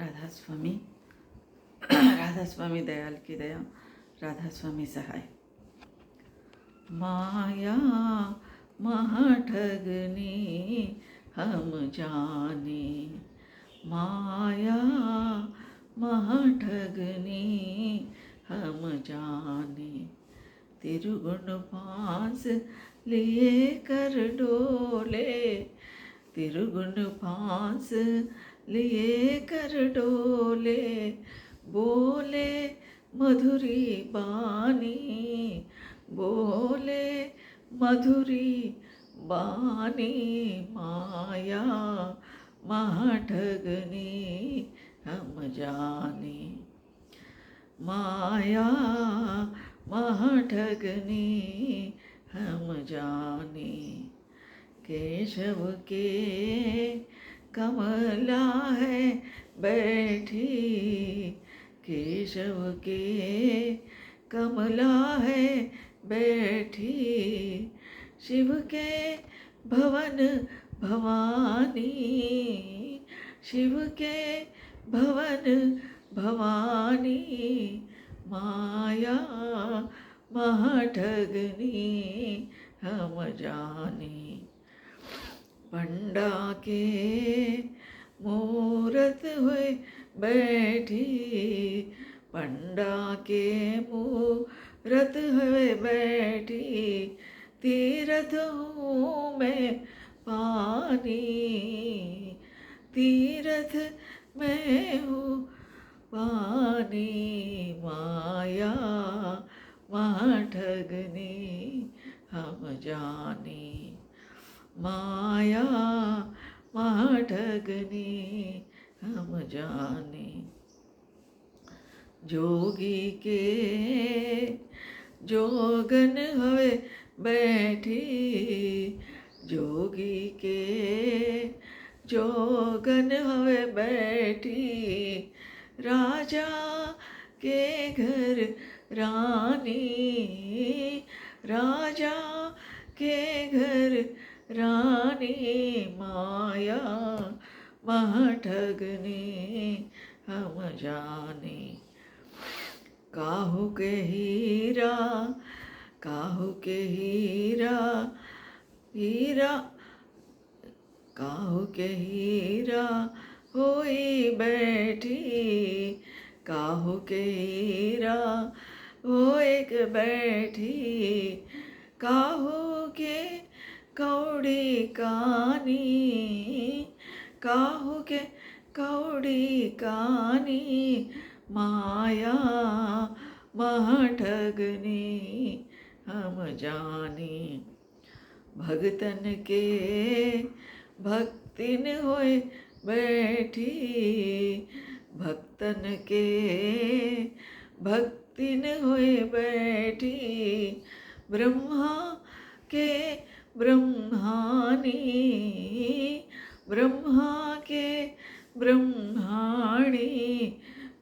राधा स्वामी राधा स्वामी दयाल की दया, राधा स्वामी सहाय। माया महाठगनी हम जाने, माया महाठगनी हम जाने, तिरुगुण पास लिए कर डोले, तिरुगुण पास लिए कर डोले, बोले मधुरी बानी, बोले मधुरी बानी, माया महाठगनी हम जाने, माया महाठगनी हम जाने, केशव के कमला है बैठी, केशव के कमला है बैठी, शिव के भवन भवानी, शिव के भवन भवानी, माया महाठगनी हम जाने, पंडा के मूरत हुए बैठी, पंडा के मूरत हुए बैठी, तीर्थ हूँ मैं पानी, तीर्थ मैं हूँ पानी, माया महाठगनी हम जाने, माया महाठगनी हम जाने, जोगी के जोगन हुए बैठी, जोगी के जोगन हुए बैठी, राजा के घर रानी, राजा के घर रानी, माया महाठगनी हम जाने, काहू के हीरा, काहू के हीरा, हीरा काहू के हीरा होई बैठी, काहू के हीरा होए के बैठी, काहू के कौड़ी कानी, काहू के कौड़ी कानी, माया महाठगनी हम जाने, भगतन के भक्तिन होए बैठी, भक्तन के भक्तिन होए बैठी, ब्रह्मा के ब्रह्मानी, ब्रह्मा के ब्रह्माणी,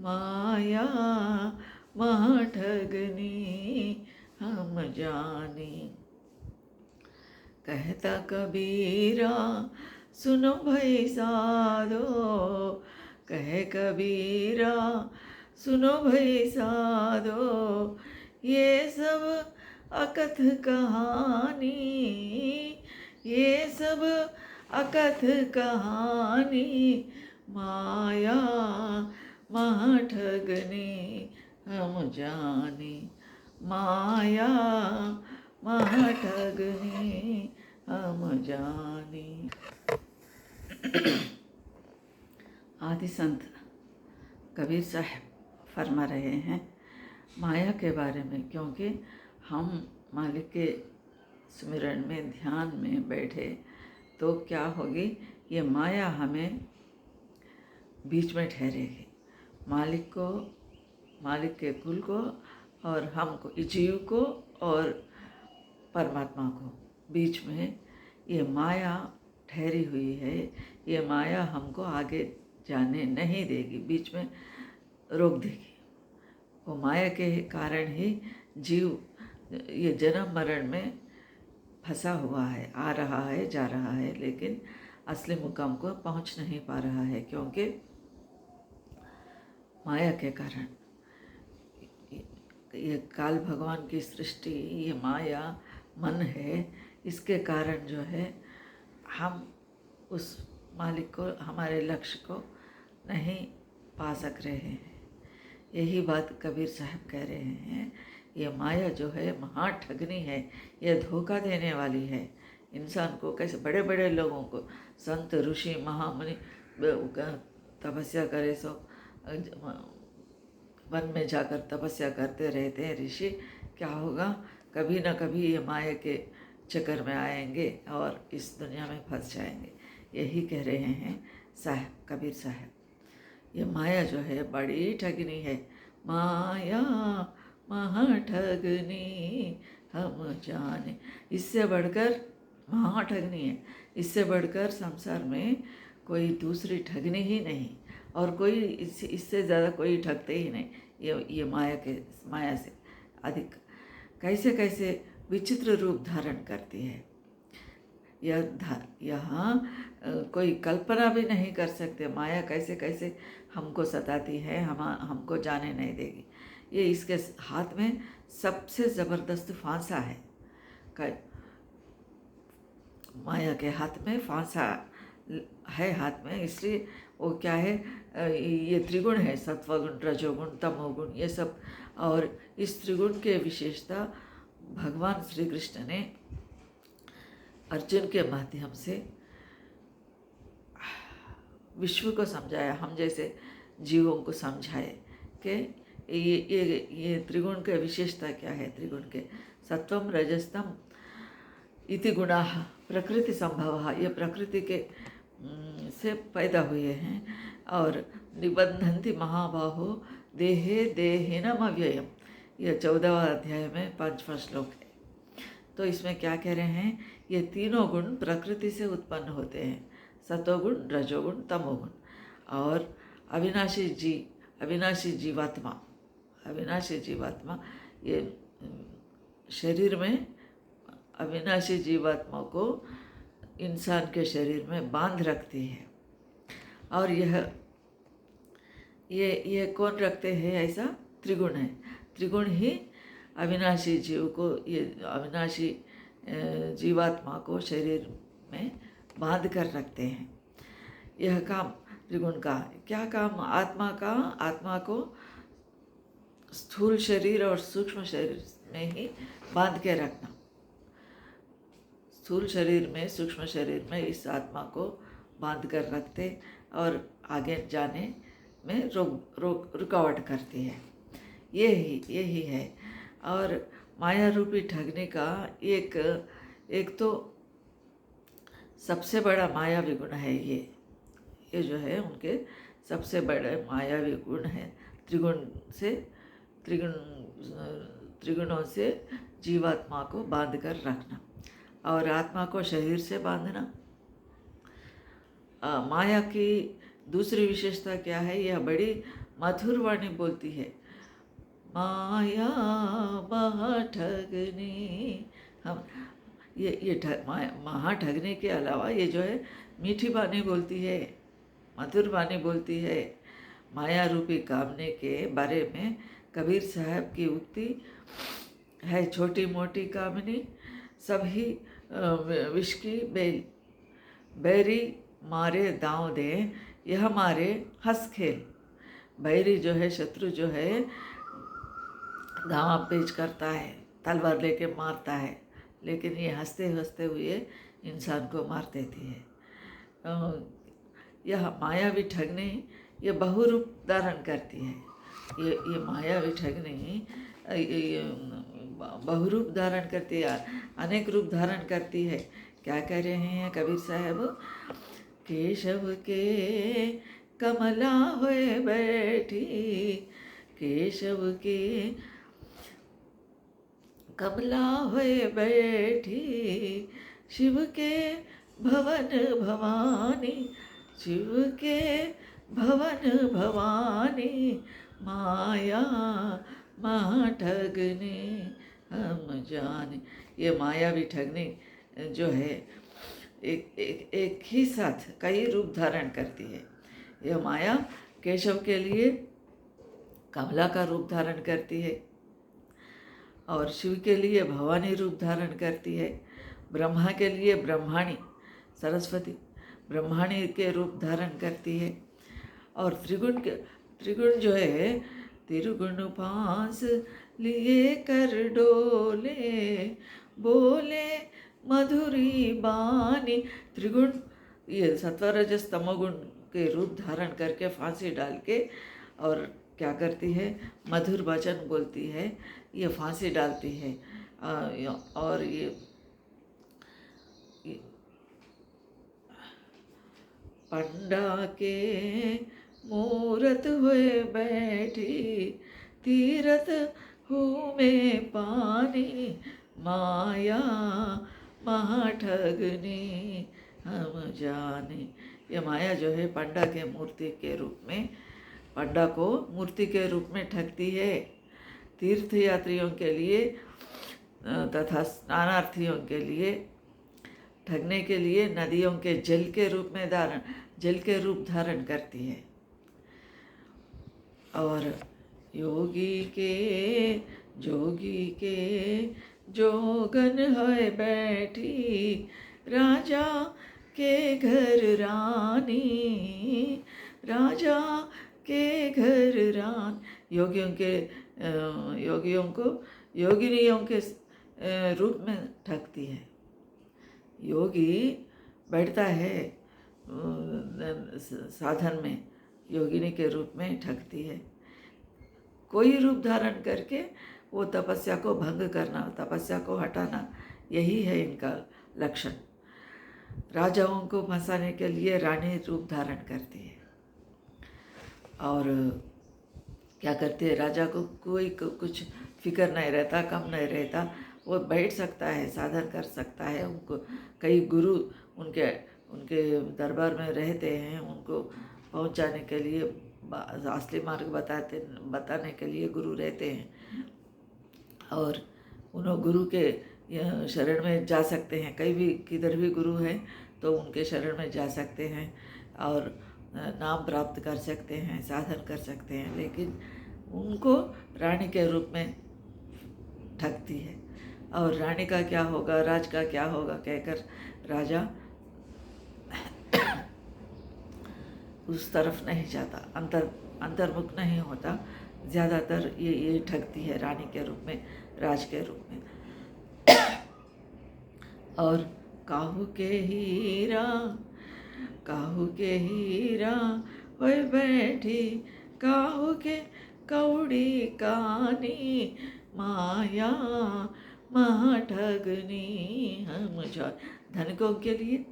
माया महाठगनी हम जाने, कहता कबीरा सुनो भाई साधो, कहे कबीरा सुनो भाई साधो, ये सब अकथ कहानी, ये सब अकथ कहानी, माया महाठगनी हम जाने, माया महाठगनी हम जाने। आदि संत कबीर साहब फरमा रहे हैं माया के बारे में, क्योंकि हम मालिक के स्मरण में ध्यान में बैठे तो क्या होगी, ये माया हमें बीच में ठहरेगी, मालिक को, मालिक के कुल को और हमको, जीव को और परमात्मा को बीच में ये माया ठहरी हुई है, ये माया हमको आगे जाने नहीं देगी, बीच में रोक देगी। वो माया के कारण ही जीव ये जन्म मरण में फंसा हुआ है, आ रहा है जा रहा है, लेकिन असली मुकाम को पहुंच नहीं पा रहा है, क्योंकि माया के कारण। ये काल भगवान की सृष्टि, ये माया मन है, इसके कारण जो है हम उस मालिक को, हमारे लक्ष्य को नहीं पा सक रहे हैं। यही बात कबीर साहब कह रहे हैं, ये माया जो है महाठगनी है, ये धोखा देने वाली है इंसान को। कैसे बड़े बड़े लोगों को, संत ऋषि महामुनि तपस्या करे सो वन में जाकर तपस्या करते रहते हैं ऋषि, क्या होगा, कभी ना कभी ये माया के चक्कर में आएंगे और इस दुनिया में फंस जाएंगे। यही कह रहे हैं साहब, कबीर साहब। ये माया जो है बड़ी ठगनी है, माया महाठगनी हम जाने। इससे बढ़कर महाठगनी है, इससे बढ़कर संसार में कोई दूसरी ठगनी ही नहीं, और कोई इससे ज़्यादा कोई ठगते ही नहीं। ये माया से अधिक कैसे कैसे विचित्र रूप धारण करती है। यहाँ कोई कल्पना भी नहीं कर सकते माया कैसे कैसे हमको सताती है, हमको जाने नहीं देगी। ये इसके हाथ में सबसे ज़बरदस्त फांसा है। माया के हाथ में फांसा है हाथ में, इसलिए वो क्या है, ये त्रिगुण है, सत्वगुण, रजोगुण, तमोगुण, ये सब। और इस त्रिगुण के विशेषता भगवान श्री कृष्ण ने अर्जुन के माध्यम से विश्व को समझाया, हम जैसे जीवों को समझाए कि ये त्रिगुण के विशेषता क्या है। त्रिगुण के सत्वम रजस्तम इति गुणाः प्रकृति संभवः, ये प्रकृति के से पैदा हुए हैं। और निबंधन्ति महाबाहो देहे देहिनम अव्ययम, यह 14वां अध्याय में 5वां श्लोक है। तो इसमें क्या कह रहे हैं, ये तीनों गुण प्रकृति से उत्पन्न होते हैं, सतोगुण, रजोगुण, तमोगुण। और अविनाशी जीवात्मा ये शरीर में, अविनाशी जीवात्मा को इंसान के शरीर में बांध रखती है। और ये कौन रखते हैं, ऐसा त्रिगुण है। त्रिगुण ही अविनाशी जीव को, ये अविनाशी जीवात्मा को शरीर में बांध कर रखते हैं। यह काम त्रिगुण का क्या काम, आत्मा को स्थूल शरीर और सूक्ष्म शरीर में ही बांध के रखना। स्थूल शरीर में, सूक्ष्म शरीर में इस आत्मा को बांध कर रखते और आगे जाने में रुकावट करती है। यही है। और माया रूपी ठगने का एक तो सबसे बड़ा मायावी गुण है। ये जो है उनके सबसे बड़े मायावी गुण है। त्रिगुणों से जीवात्मा को बांध कर रखना और आत्मा को शरीर से बांधना। माया की दूसरी विशेषता क्या है, यह बड़ी मधुर वाणी बोलती है। माया महाठगनी, हम ये महाठगनी के अलावा ये जो है मीठी वाणी बोलती है, मधुर वाणी बोलती है। माया रूपी कामने के बारे में कबीर साहब की उक्ति है, छोटी मोटी कामनी सभी विष की बेल, बैरी मारे दांव दे, यह मारे हंस खेल। बैरी जो है, शत्रु जो है, दांव पेच करता है, तलवार लेके मारता है, लेकिन ये हंसते हंसते हुए इंसान को मार देती है। यह मायावी ठगनी ये बहुरूप धारण करती है। ये मायावी ठगनी बहुरूप धारण करती है, अनेक रूप धारण करती है। क्या कह रहे हैं कबीर साहब, केशव के कमला होए बैठी, केशव के कमला होए बैठी, शिव के भवन भवानी, शिव के भवन भवानी, माया महाठगनी हम जाने। ये मायावी ठगनी जो है एक ही साथ कई रूप धारण करती है। यह माया केशव के लिए कमला का रूप धारण करती है, और शिव के लिए भवानी रूप धारण करती है। ब्रह्मा के लिए ब्रह्माणी सरस्वती ब्रह्माणी के रूप धारण करती है। और त्रिगुण जो है, त्रिगुण पास लिए कर डोले, बोले मधुरी बानी। त्रिगुण ये सत्वरजस तमोगुण के रूप धारण करके फांसी डाल के और क्या करती है, मधुर वचन बोलती है, ये फांसी डालती है। और ये पंडा के मूरत हुए बैठी, तीरथ हूँ में पानी, माया महाठगनी हम जाने। ये माया जो है पंडा के मूर्ति के रूप में, पंडा को मूर्ति के रूप में ठगती है। तीर्थ यात्रियों के लिए तथा स्नानार्थियों के लिए ठगने के लिए नदियों के जल के रूप धारण करती है। और जोगी के जोगन है बैठी, राजा के घर रानी, राजा के घर योगियों को योगिनियों के रूप में ठगती है। योगी बैठता है साधन में, योगिनी के रूप में ठगती है। कोई रूप धारण करके वो तपस्या को भंग करना, तपस्या को हटाना, यही है इनका लक्षण। राजाओं को फंसाने के लिए रानी रूप धारण करती है। और क्या करती है, राजा को कोई कुछ फिक्र नहीं रहता, कम नहीं रहता, वो बैठ सकता है, साधन कर सकता है। उनको कई गुरु उनके दरबार में रहते हैं, उनको पहुंचाने के लिए, असली मार्ग बताने के लिए गुरु रहते हैं। और उन्होंने गुरु के शरण में जा सकते हैं, कहीं भी किधर भी गुरु हैं तो उनके शरण में जा सकते हैं और नाम प्राप्त कर सकते हैं, साधन कर सकते हैं। लेकिन उनको रानी के रूप में ठगती है। और रानी का क्या होगा, राज का क्या होगा कहकर राजा उस तरफ नहीं जाता, अंतर्मुख नहीं होता। ज़्यादातर ये ठगती है रानी के रूप में, राज के रूप में। और काहू के हीरा होए बैठी, काहू के कौड़ी कानी, माया महाठगनी हम जा। धनिकों के लिए,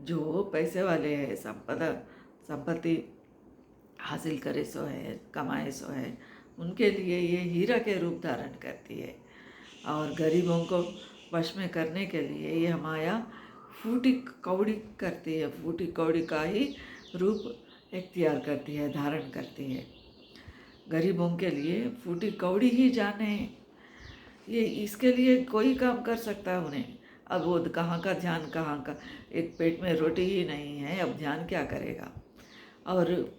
जो पैसे वाले हैं, संपत्ति हासिल करे सो है, कमाए सो है, उनके लिए ये हीरा के रूप धारण करती है। और गरीबों को वश में करने के लिए ये माया फूटी कौड़ी करती है, फूटी कौड़ी का ही रूप इख्तियार करती है, धारण करती है। गरीबों के लिए फूटी कौड़ी ही जाने, ये इसके लिए कोई काम कर सकता है उन्हें। अब वो कहाँ का ध्यान, कहाँ का, एक पेट में रोटी ही नहीं है, अब ध्यान क्या करेगा। और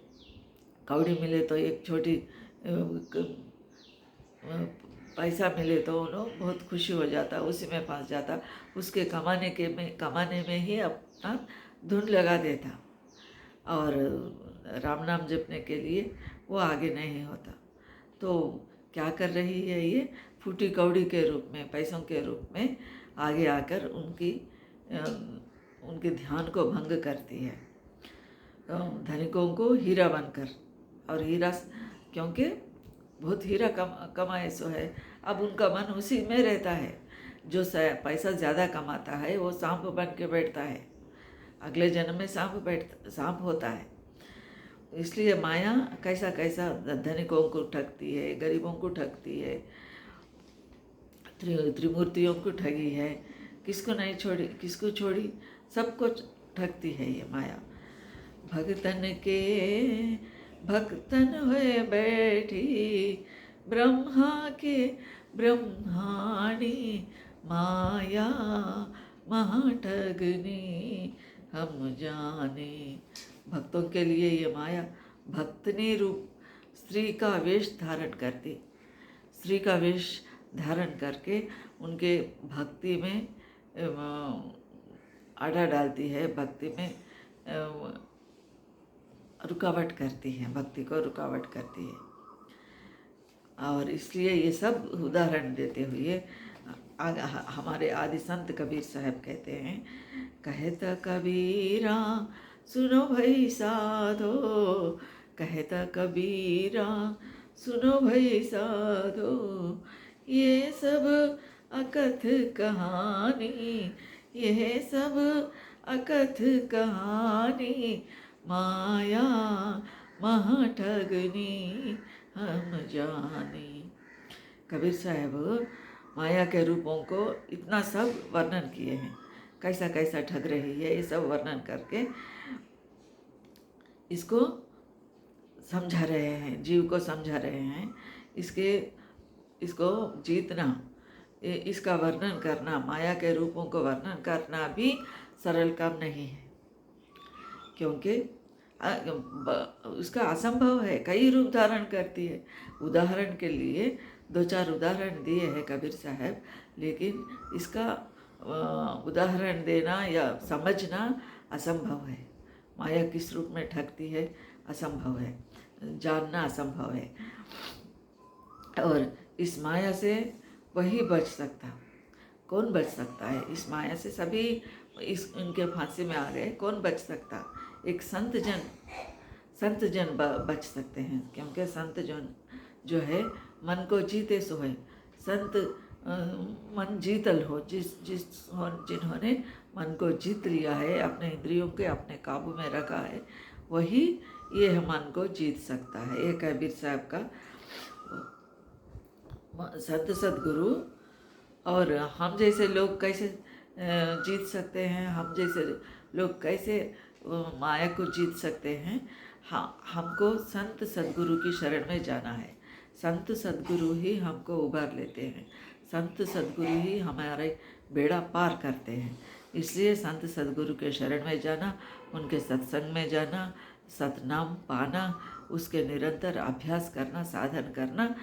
कौड़ी मिले तो एक छोटी पैसा मिले तो उन्हें बहुत खुशी हो जाता, उसी में फंस जाता, उसके कमाने में ही अपना धुन लगा देता। और राम नाम जपने के लिए वो आगे नहीं होता। तो क्या कर रही है ये, फूटी कौड़ी के रूप में, पैसों के रूप में आगे आकर उनके ध्यान को भंग करती है, धनिकों को हीरा बनकर। और हीरा क्योंकि बहुत हीरा कमाए सो है, अब उनका मन उसी में रहता है। जो पैसा ज़्यादा कमाता है वो सांप बन के बैठता है, अगले जन्म में सांप होता है। इसलिए माया कैसा धनिकों को ठगती है, गरीबों को ठगती है, त्रिमूर्तियों को ठगी है, किसको नहीं छोड़ी, किसको छोड़ी, सबको ठगती है ये माया। भक्तन हुए बैठी, ब्रह्मा के ब्रह्माणी, माया महाठगनी हम जाने। भक्तों के लिए ये माया भक्तनी रूप स्त्री का वेश धारण करती, स्त्री का वेश धारण करके उनके भक्ति में आड़ा डालती है, भक्ति में रुकावट करती है, भक्ति को रुकावट करती है। और इसलिए ये सब उदाहरण देते हुए हमारे आदि संत कबीर साहब कहते हैं, कहता कबीरा सुनो भाई साधो, कहता कबीरा सुनो भाई साधो, ये सब अकथ कहानी, ये सब अकथ कहानी, माया महाठगनी हम जाने। कबीर साहब माया के रूपों को इतना सब वर्णन किए हैं, कैसा कैसा ठग रही है, ये सब वर्णन करके इसको समझा रहे हैं, जीव को समझा रहे हैं। इसको जीतना, इसका वर्णन करना, माया के रूपों को वर्णन करना भी सरल काम नहीं है, क्योंकि उसका असंभव है, कई रूप धारण करती है। उदाहरण के लिए 2-4 उदाहरण दिए हैं कबीर साहब, लेकिन इसका उदाहरण देना या समझना असंभव है। माया किस रूप में ठगती है असंभव है, जानना असंभव है। और इस माया से वही बच सकता, कौन बच सकता है इस माया से? सभी उनके फांसी में आ गए, कौन बच सकता? एक संत जन बच सकते हैं, क्योंकि संत जन जो है मन को जीते सो है। संत मन जीतल हो, जिन्होंने मन को जीत लिया है, अपने इंद्रियों के अपने काबू में रखा है, वही ये मन को जीत सकता है। ये कबीर साहब का संत सद्गुरु। और हम जैसे लोग कैसे जीत सकते हैं, हम जैसे लोग कैसे माया को जीत सकते हैं? हाँ, हमको संत सद्गुरु की शरण में जाना है। संत सद्गुरु ही हमको उबार लेते हैं, संत सद्गुरु ही हमारे बेड़ा पार करते हैं। इसलिए संत सद्गुरु के शरण में जाना, उनके सत्संग में जाना, सतनाम पाना, उसके निरंतर अभ्यास करना, साधन करना,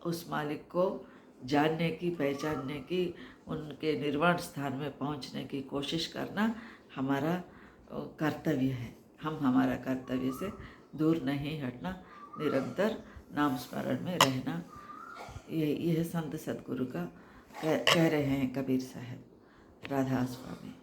उस मालिक को जानने की, पहचानने की, उनके निर्वाण स्थान में पहुंचने की कोशिश करना हमारा कर्तव्य है। हम हमारा कर्तव्य से दूर नहीं हटना, निरंतर नाम स्मरण में रहना, यह संत सद्गुरु का कह रहे हैं कबीर साहब। राधा स्वामी।